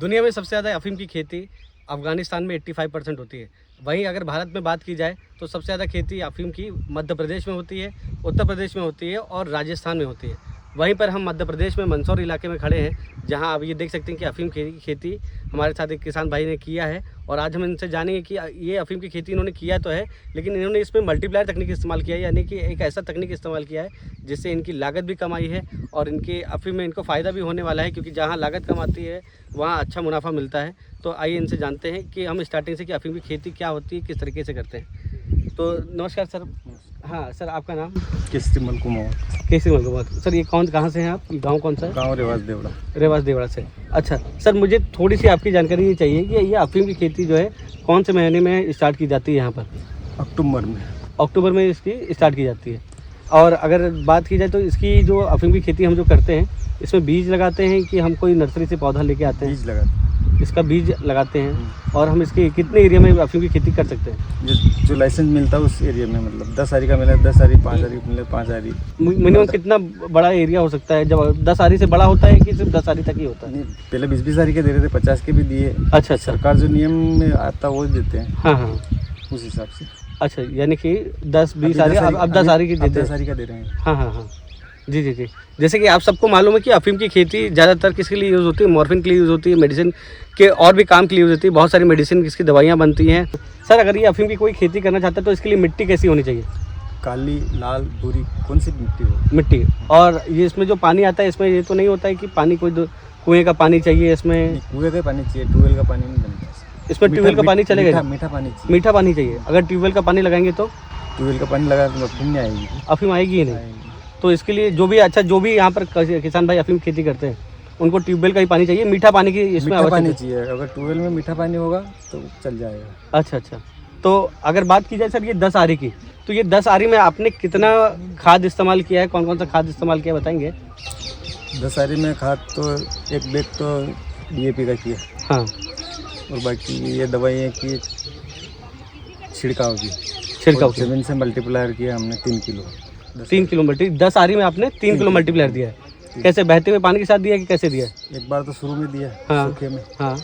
दुनिया में सबसे ज़्यादा अफ़ीम की खेती अफ़गानिस्तान में 85% होती है। वहीं अगर भारत में बात की जाए तो सबसे ज़्यादा खेती अफ़ीम की मध्य प्रदेश में होती है, उत्तर प्रदेश में होती है और राजस्थान में होती है। वहीं पर हम मध्य प्रदेश में मंदसौर इलाके में खड़े हैं, जहां आप ये देख सकते हैं कि अफ़ीम की खेती हमारे साथ एक किसान भाई ने किया है। और आज हम इनसे जानेंगे कि ये अफ़ीम की खेती इन्होंने किया तो है, लेकिन इन्होंने इसमें मल्टीप्लायर तकनीक इस्तेमाल किया है, यानी कि एक ऐसा तकनीक इस्तेमाल किया है जिससे इनकी लागत भी कम आई है और इनके अफ़ीम में इनको फ़ायदा भी होने वाला है, क्योंकि जहाँ लागत कम आती है वहाँ अच्छा मुनाफा मिलता है। तो आइए इनसे जानते हैं कि हम स्टार्टिंग से कि अफ़ीम की खेती क्या होती है, किस तरीके से करते हैं। तो नमस्कार सर। हाँ सर, आपका नाम? केसरीमल कुमार। केसरीमल कुमार। सर ये कहाँ से हैं आप? गांव कौन सा है? गाँव रेवास देवड़ा। रेवास देवड़ा से। अच्छा सर, मुझे थोड़ी सी आपकी जानकारी ये चाहिए कि ये अफ़ीम की खेती जो है कौन से महीने में स्टार्ट की जाती है यहाँ पर? अक्टूबर में। अक्टूबर में इसकी स्टार्ट की जाती है। और अगर बात की जाए तो इसकी जो अफ़ीम की खेती हम जो करते हैं, इसमें बीज लगाते हैं कि हम कोई नर्सरी से पौधा लेके आते हैं? बीज लगाते हैं। इसका बीज लगाते हैं। और हम इसके कितने एरिया में अफ़ीम की खेती कर सकते हैं? जो लाइसेंस मिलता है उस एरिया में, मतलब 10 आरी का मिले 10 आरी, 5 आरी मिले 5 आरी। मिनिमम कितना बड़ा एरिया हो सकता है? जब 10 आरी से बड़ा होता है कि सिर्फ 10 आरी तक ही होता है? नहीं, पहले 20-20 आरी के दे रहे थे, 50 के भी दिए। अच्छा। सरकार जो नियम में आता है वो देते हैं। हाँ, उस हिसाब से। अच्छा, यानी कि 10-20 आरी, अब 10 आरी की देते हैं। 10 आरी का दे रहे हैं। हाँ। जी। जैसे कि आप सबको मालूम है कि अफ़ीम की खेती ज़्यादातर किसके लिए यूज़ होती है? मॉर्फिन के लिए यूज़ होती है, मेडिसिन के और भी काम के लिए यूज़ होती है। बहुत सारी मेडिसिन इसकी दवाइयाँ बनती हैं। सर अगर ये अफ़ीम की कोई खेती करना चाहता है तो इसके लिए मिट्टी कैसी होनी चाहिए? काली, लाल, भूरी, कौन सी मिट्टी हो? मिट्टी। और ये इसमें जो पानी आता है, इसमें ये तो नहीं होता है कि पानी कोई कुएँ का पानी चाहिए इसमें? कुएं का पानी चाहिए, ट्यूबवेल का पानी नहीं बनता। इसमें ट्यूबवेल का पानी चलेगा? मीठा पानी चाहिए। मीठा पानी चाहिए। अगर ट्यूबवेल का पानी लगाएंगे तो ट्यूबवेल का पानी लगा तो अफ़ीम नहीं आएगी। अफ़ीम आएगी ही नहीं। तो इसके लिए जो भी यहाँ पर किसान भाई अफ़ीम खेती करते हैं उनको ट्यूबवेल का ही पानी चाहिए, मीठा पानी की इसमें मीठा पानी आवश्यकता चाहिए। अगर ट्यूबवेल में मीठा पानी होगा तो चल जाएगा। अच्छा। तो अगर बात की जाए सर ये 10 आरी की, तो ये 10 आरी में आपने कितना खाद इस्तेमाल किया है? कौन सा खाद इस्तेमाल किया बताएंगे? 10 आरी में खाद तो एक बैग तो DAP का किया। हाँ। और बाकी ये दवाइयाँ की छिड़काव की। ज़मीन से मल्टीप्लायर किया हमने 3 किलो। 3 किलो 10 आरी में आपने 3 किलो मल्टीप्लायर दिया है। कैसे, बहते हुए पानी के साथ दिया कि कैसे दिया? एक बार तो शुरू में दिया, सूखे में। हाँ।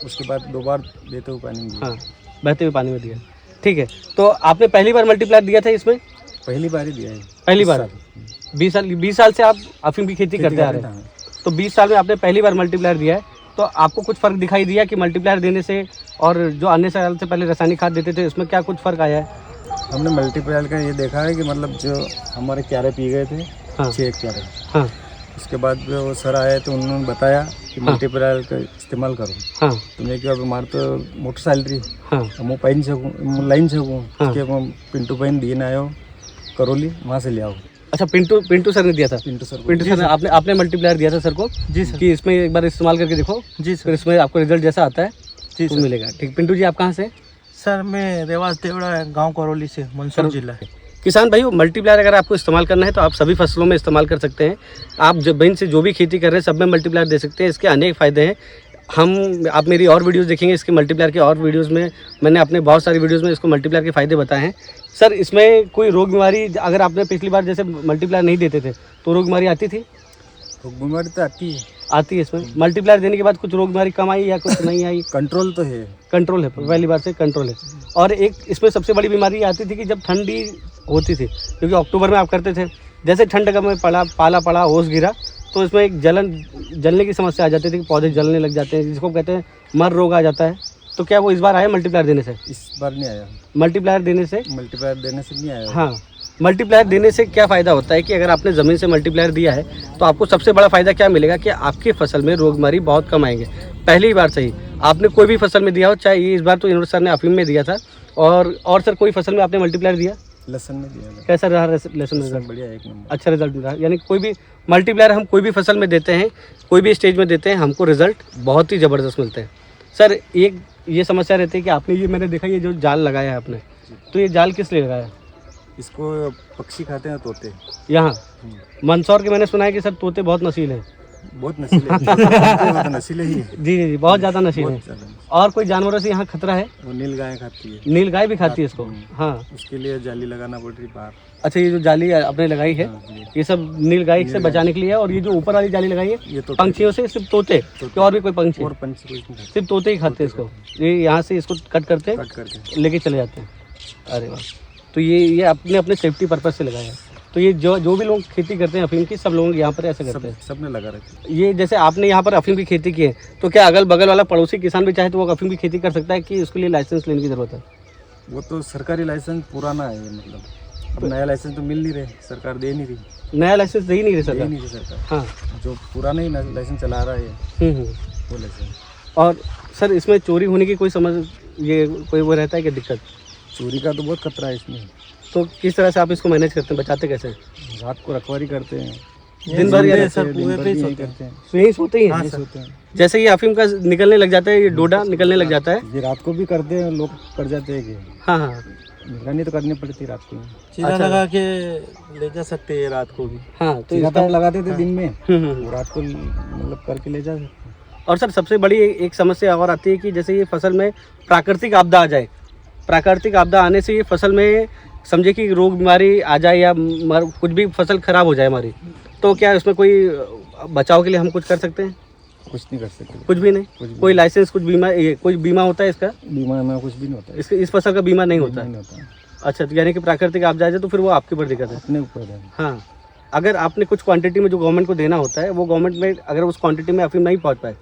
उसके बाद 2 बार देते हुए पानी में दिया। हाँ, बहते हुए पानी में दिया। ठीक है। तो आपने पहली बार मल्टीप्लायर दिया था इसमें? पहली बार ही दिया है। पहली बार? 20 साल से आप अफ़ीम की खेती करते आ रहे हैं। तो 20 साल में आपने पहली बार मल्टीप्लायर दिया है, तो आपको कुछ फ़र्क दिखाई दिया कि मल्टीप्लायर देने से और जो अन्य साल से पहले रासायनिक खाद देते थे इसमें क्या कुछ फ़र्क आया है? हमने मल्टीप्लायर का ये देखा है कि मतलब जो हमारे क्यारे पी गए थे, 6 क्यारे। हाँ। उसके बाद वो सर आए तो उन्होंने बताया कि मल्टीप्लायर का इस्तेमाल करो। हाँ। तो मैं क्या, हमारे तो मोटर सैलरी। हाँ। हम पाइन सकूँ, लाइन सकूँ। पिंटू पाइन दिए ना आयो करोली, वहाँ से ले आओ। अच्छा, पिंटू सर ने दिया था? पिंटू सर ने आपने मल्टीप्लायर दिया था सर को? जी सर। कि इसमें एक बार इस्तेमाल करके देखो। जी सर। फिर इसमें आपको रिजल्ट जैसा आता है जी सर मिलेगा। ठीक। पिंटू जी, आप कहाँ से? सर मैं रेवास देवड़ा, गांव करौली से, मंदसौर जिला है। किसान भाई, मल्टीप्लायर अगर आपको इस्तेमाल करना है तो आप सभी फसलों में इस्तेमाल कर सकते हैं। आप ज़मीन से जो भी खेती कर रहे हैं सब में मल्टीप्लायर दे सकते हैं। इसके अनेक फ़ायदे हैं। आप मेरी और वीडियोस देखेंगे इसके मल्टीप्लायर के, और वीडियोस में मैंने अपने बहुत सारी वीडियोस में इसको मल्टीप्लायर के फ़ायदे बताए हैं। सर इसमें कोई रोग बीमारी, अगर आपने पिछली बार जैसे मल्टीप्लायर नहीं देते थे तो रोग बीमारी आती थी? रोग बीमारी तो आती है इसमें मल्टीप्लायर देने के बाद कुछ रोग बीमारी कम आई या कुछ नहीं आई? कंट्रोल तो है। कंट्रोल है, पहली बार से कंट्रोल है। और एक इसमें सबसे बड़ी बीमारी आती थी कि जब ठंडी होती थी, क्योंकि अक्टूबर में आप करते थे, जैसे ठंड का में पाला पड़ा, ओस गिरा, तो इसमें एक जलने की समस्या आ जाती थी कि पौधे जलने लग जाते हैं, जिसको कहते हैं मर रोग आ जाता है। तो क्या वो इस बार आया मल्टीप्लायर देने से? इस बार नहीं आया। मल्टीप्लायर देने से नहीं आया। हाँ, मल्टीप्लायर देने से क्या फ़ायदा होता है कि अगर आपने ज़मीन से मल्टीप्लायर दिया है तो आपको सबसे बड़ा फ़ायदा क्या मिलेगा कि आपकी फसल में रोग बीमारी बहुत कम आएंगे। पहली बार से ही आपने कोई भी फसल में दिया हो, चाहे ये इस बार तो यूनिवर्स सर ने अफ़ीम में दिया था, और सर कोई फसल में आपने मल्टीप्लायर दिया? लहसुन में दिया। कैसा रहा लहसुन में? रिजल्ट बढ़िया, एक नंबर। अच्छा रिजल्ट मिला। यानी कोई भी मल्टीप्लायर हम कोई भी फसल में देते हैं, कोई भी स्टेज में देते हैं, हमको रिजल्ट बहुत ही ज़बरदस्त मिलते हैं। सर एक ये समस्या रहती है कि आपने ये, मैंने देखा ये जो जाल लगाया है आपने, तो ये जाल किस लिए लगाया? इसको पक्षी खाते हैं, तोते। यहाँ मंदसौर के मैंने सुना है कि सर तोते बहुत नस्ल हैं। बहुत नशीले बहुत नशीले ही हैं। जी जी जी, बहुत ज़्यादा नशीले बहुत हैं। ज़्यादा। और कोई जानवरों से यहाँ खतरा है? वो नील गाय खाती है, नील गाय भी खाती है इसको? हाँ। उसके लिए जाली लगाना पड़ रही बाहर। अच्छा, ये जो जाली आपने लगाई है हाँ, ये सब नील गाय से बचाने के लिए है। और ये जो ऊपर वाली जाली लगाई है ये तो पंछियों से, सिर्फ तोते कि और भी कोई पंछी? और पंछी कुछ नहीं खाते, सिर्फ तोते ही खाते हैं इसको। ये यहाँ से इसको कट करते हैं, कट करके। लेके चले जाते हैं। अरे वाह, तो ये अपने अपने सेफ्टी पर्पज से लगाया है। तो ये जो भी लोग खेती करते हैं अफीम की, सब लोग यहाँ पर ऐसे करते हैं? सबने लगा रखे। ये जैसे आपने यहाँ पर अफीम की खेती की है, तो क्या अगल बगल वाला पड़ोसी किसान भी चाहे तो वो अफीम की खेती कर सकता है कि उसके लिए लाइसेंस लेने की जरूरत है? वो तो सरकारी लाइसेंस पुराना है, मतलब अब नया लाइसेंस तो मिल नहीं रहे, सरकार दे नहीं रही। नया लाइसेंस दे ही नहीं रही दे सरकार? नहीं रही सरकार। हाँ। जो पुराना ही लाइसेंस चला रहा है हम्म। वो लाइसेंस। और सर इसमें चोरी होने की कोई समझ, ये कोई वो रहता है कि दिक्कत? चोरी का तो बहुत खतरा है इसमें। तो किस तरह से आप इसको मैनेज करते हैं, बचाते कैसे हैं? रात को रखवारी करते हैं, दिन भर या सर दिन कुएं भर पे ही भी यही सोते हैं। करते हैं। तो यही सोते ही हैं? हाँ, यही सर। सोते हैं। जैसे ये अफीम का निकलने लग जाता है, ये डोडा निकलने लग जाता है। ये रात को भी करते हैं, लोग कर जाते हैं कि हाँ हाँ। निगरानी तो करनी पड़ती है रात को। चीरा अच्छा। लगा के ले जा सकते हैं रात को भी। हाँ, तो चीरा इसका तब लगाते थे दिन में, हम्म। वो रात को मतलब करके ले जा सकते हैं। और सर सबसे बड़ी एक समस्या और आती है कि जैसे ये फसल में प्राकृतिक आपदा आ जाए, प्राकृतिक आपदा आने से ये फसल में समझे कि रोग बीमारी आ जाए या कुछ भी फसल खराब हो जाए हमारी, तो क्या इसमें कोई बचाव के लिए हम कुछ कर सकते हैं? कुछ नहीं कर सकते, कुछ भी नहीं? कुछ भी कोई लाइसेंस, कुछ बीमा, ये कोई बीमा होता है इसका? बीमा में कुछ भी नहीं होता है, इस फसल का बीमा नहीं होता नहीं है? होता है। अच्छा, तो यानी कि प्राकृतिक आपदा आ जाए तो फिर वो आपके ऊपर दिक्कत है? अपने ऊपर है। हाँ। अगर आपने कुछ क्वांटिटी में जो गवर्नमेंट को देना होता है, वो गवर्नमेंट में अगर उस क्वांटिटी में अफीम नहीं पहुंच पाए,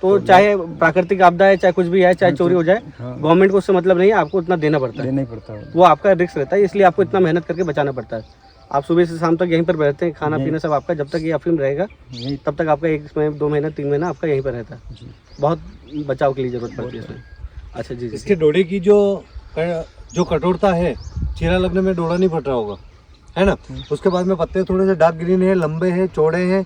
तो चाहे प्राकृतिक आपदा है, चाहे कुछ भी है, चाहे चोरी हो जाए, हाँ, गवर्नमेंट को उससे मतलब नहीं है, आपको उतना देना पड़ता है। देना ही पड़ता है। वो आपका रिस्क रहता है, इसलिए आपको इतना मेहनत करके बचाना पड़ता है। आप सुबह से शाम तक यहीं पर रहते हैं, खाना पीना सब आपका, जब तक ये अफीम रहेगा यही तब तक आपका 1 महीना 2 महीना 3 महीना आपका यहीं पर रहता है। जी। बहुत बचाव के लिए जरूरत पड़ती है इसमें। अच्छा जी जी। इसके डोडे की जो कठोरता है, चीरा लगने में डोडा नहीं फट रहा होगा, है ना? उसके बाद में पत्ते थोड़े से डार्क ग्रीन है, लंबे हैं, चौड़े हैं।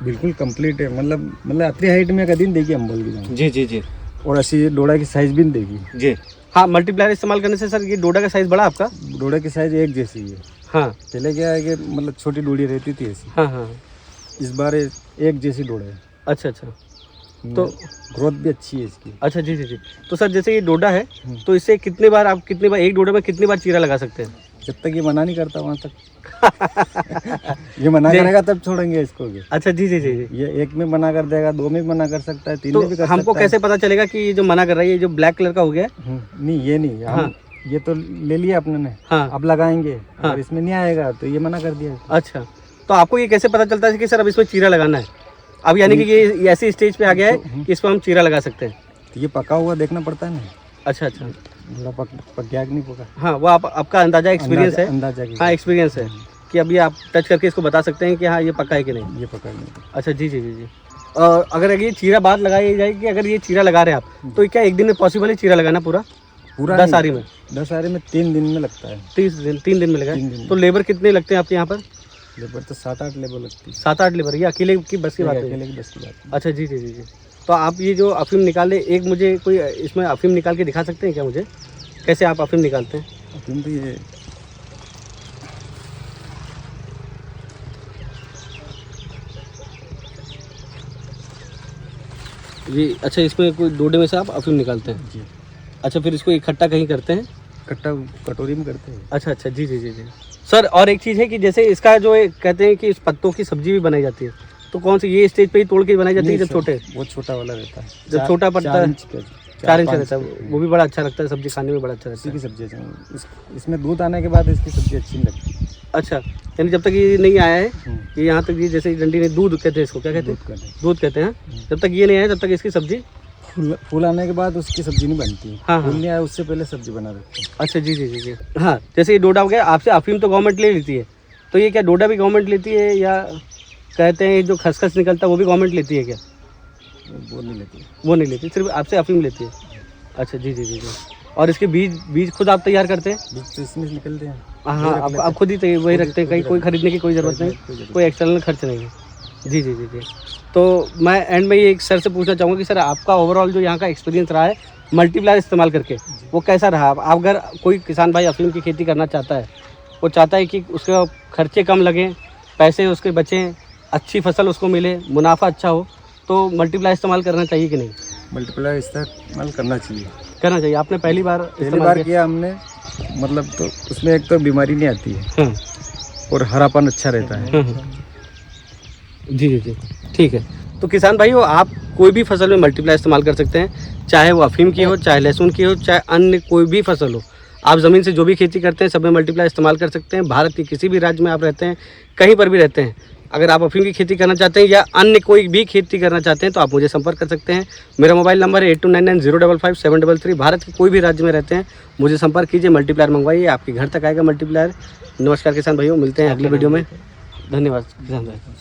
बिल्कुल कंप्लीट है, मतलब अतरी हाइट में कभी नहीं देखी अम्बल की जंग। जी जी जी और ऐसी डोडा की साइज भी नहीं देखी। जी। हाँ, मल्टीप्लायर इस्तेमाल करने से सर ये डोडा का साइज बड़ा आपका? डोडा की साइज एक जैसी है। हाँ पहले क्या है कि मतलब छोटी डोडी रहती थी ऐसी, हाँ हाँ। इस बार एक जैसी डोडा है। अच्छा अच्छा। तो ग्रोथ भी अच्छी है इसकी। अच्छा जी जी जी। तो सर जैसे ये डोडा है, तो इससे कितने बार एक डोडा में कितनी बार चीरा लगा सकते हैं? जब तक ये मना नहीं करता वहाँ तक ये मना करेगा तब छोड़ेंगे इसको भी। अच्छा जी जी जी जी। ये एक में मना कर देगा, 2 में भी मना कर सकता है, 3 में भी तो कर हमको सकता है। कैसे पता चलेगा कि ये जो मना कर रहा है, ये जो ब्लैक कलर का हो गया है? नहीं ये नहीं, हम ये तो ले लिया अपने ने, हाँ। अब लगाएंगे, अगर इसमें नहीं आएगा तो ये मना कर दिया। अच्छा, तो आपको ये कैसे पता चलता है कि सर अब इसमें चीरा लगाना है? अब यानी कि ये ऐसी स्टेज पे आ गया है कि इस पर हम चीरा लगा सकते हैं? तो ये पका हुआ देखना पड़ता है ना। अच्छा अच्छा। थोड़ा पक गया कि नहीं पका, हाँ, वो आपका अंदाजा, एक्सपीरियंस है? अंदाजा की। हाँ, एक्सपीरियंस है कि अभी आप टच करके इसको बता सकते हैं कि हाँ ये पका है कि नहीं? ये पका नहीं। अच्छा जी जी जी जी। और अगर ये चीरा बात लगाई जाए कि अगर ये चीरा लगा रहे हैं आप, तो क्या एक दिन में पॉसिबल है चीरा लगाना पूरा 10 आरी में? 10 आरी में 3 दिन में लगता है। 3 दिन में लगा? 3 दिन। तो लेबर कितने लगते हैं आपके यहाँ पर? लेबर तो 7-8 लेबर लगती है। 7-8 लेबर? ये अकेले की बस की बात है? अकेले की बस की बात है। अच्छा जी जी जी जी। तो आप ये जो अफीम निकाले, एक मुझे कोई इसमें अफीम निकाल के दिखा सकते हैं क्या मुझे? कैसे आप अफीम निकालते हैं? अफीम तो ये अच्छा, इसमें कोई डोडे में से आप अफीम निकालते हैं? जी, अच्छा, फिर इसको इकट्ठा कहीं करते हैं? कट्टा कटोरी में करते हैं। अच्छा अच्छा जी जी जी जी। सर और एक चीज़ है कि जैसे इसका जो कहते हैं कि इस पत्तों की सब्जी भी बनाई जाती है, तो कौन सी ये स्टेज पे ही तोड़ के बनाई जाती है जब छोटे? वो छोटा वाला रहता है, जब छोटा पड़ता है 4 इंच रहता है, है। वो भी बड़ा अच्छा लगता है, सब्जी खाने में बड़ा अच्छा लगता इसी है। की सब्जी है। इसमें दूध आने के बाद इसकी सब्जी अच्छी नहीं लगती। अच्छा, यानी जब तक ये नहीं आया है कि यहाँ तक, ये जैसे डंडी ने दूध कहते हैं इसको, क्या कहते हैं? दूध कहते हैं। जब तक ये नहीं आया तब तक इसकी सब्जी, फूल आने के बाद उसकी सब्जी नहीं बनती। हाँ, फूल नहीं आया उससे पहले सब्जी बना देते हैं। अच्छा जी जी जी जी। हाँ, जैसे ये डोडा हो गया, आपसे अफीम तो गवर्नमेंट ले लेती है, तो ये क्या डोडा भी गवर्नमेंट लेती है, या कहते हैं जो खसखस निकलता है वो भी गवर्नमेंट लेती है क्या? वो नहीं लेती। वो नहीं लेती, सिर्फ आपसे अफीम लेती है? अच्छा जी जी जी जी। और इसके बीज खुद आप तैयार करते हैं? बीज तो इसमें निकलते हैं। हाँ, आप खुद ही वही रखते हैं, कहीं कोई खरीदने की कोई ज़रूरत नहीं, कोई एक्सटर्नल खर्च नहीं है? जी जी जी जी। तो मैं एंड में ये एक सर से पूछना चाहूँगा कि सर आपका ओवरऑल जो यहाँ का एक्सपीरियंस रहा है मल्टीप्लायर इस्तेमाल करके, वो कैसा रहा? आप अगर कोई किसान भाई अफीम की खेती करना चाहता है, वो चाहता है कि उसके खर्चे कम लगें, पैसे उसके बचें, अच्छी फसल उसको मिले, मुनाफा अच्छा हो, तो मल्टीप्लाई इस्तेमाल करना चाहिए कि नहीं? मल्टीप्लाई इस्तेमाल करना चाहिए। करना चाहिए। आपने पहली बार पहली इस्तेमाल बार किया हमने, मतलब तो उसमें एक तो बीमारी नहीं आती है हाँ। और हरापन अच्छा रहता है। जी जी जी, ठीक है। तो किसान भाइयों, आप कोई भी फसल में मल्टीप्लाई इस्तेमाल कर सकते हैं, चाहे वो अफीम की हो, चाहे लहसुन की हो, चाहे अन्य कोई भी फसल हो। आप ज़मीन से जो भी खेती करते हैं सब में मल्टीप्लाई इस्तेमाल कर सकते हैं। भारत के किसी भी राज्य में आप रहते हैं, कहीं पर भी रहते हैं, अगर आप अफीम की खेती करना चाहते हैं या अन्य कोई भी खेती करना चाहते हैं तो आप मुझे संपर्क कर सकते हैं। मेरा मोबाइल नंबर है 8299055733। भारत के कोई भी राज्य में रहते हैं, मुझे संपर्क कीजिए, मल्टीप्लायर मंगवाइए, आपके घर तक आएगा मल्टीप्लायर। नमस्कार किसान भाइयों, मिलते हैं अगले वीडियो में। धन्यवाद किसान भाई।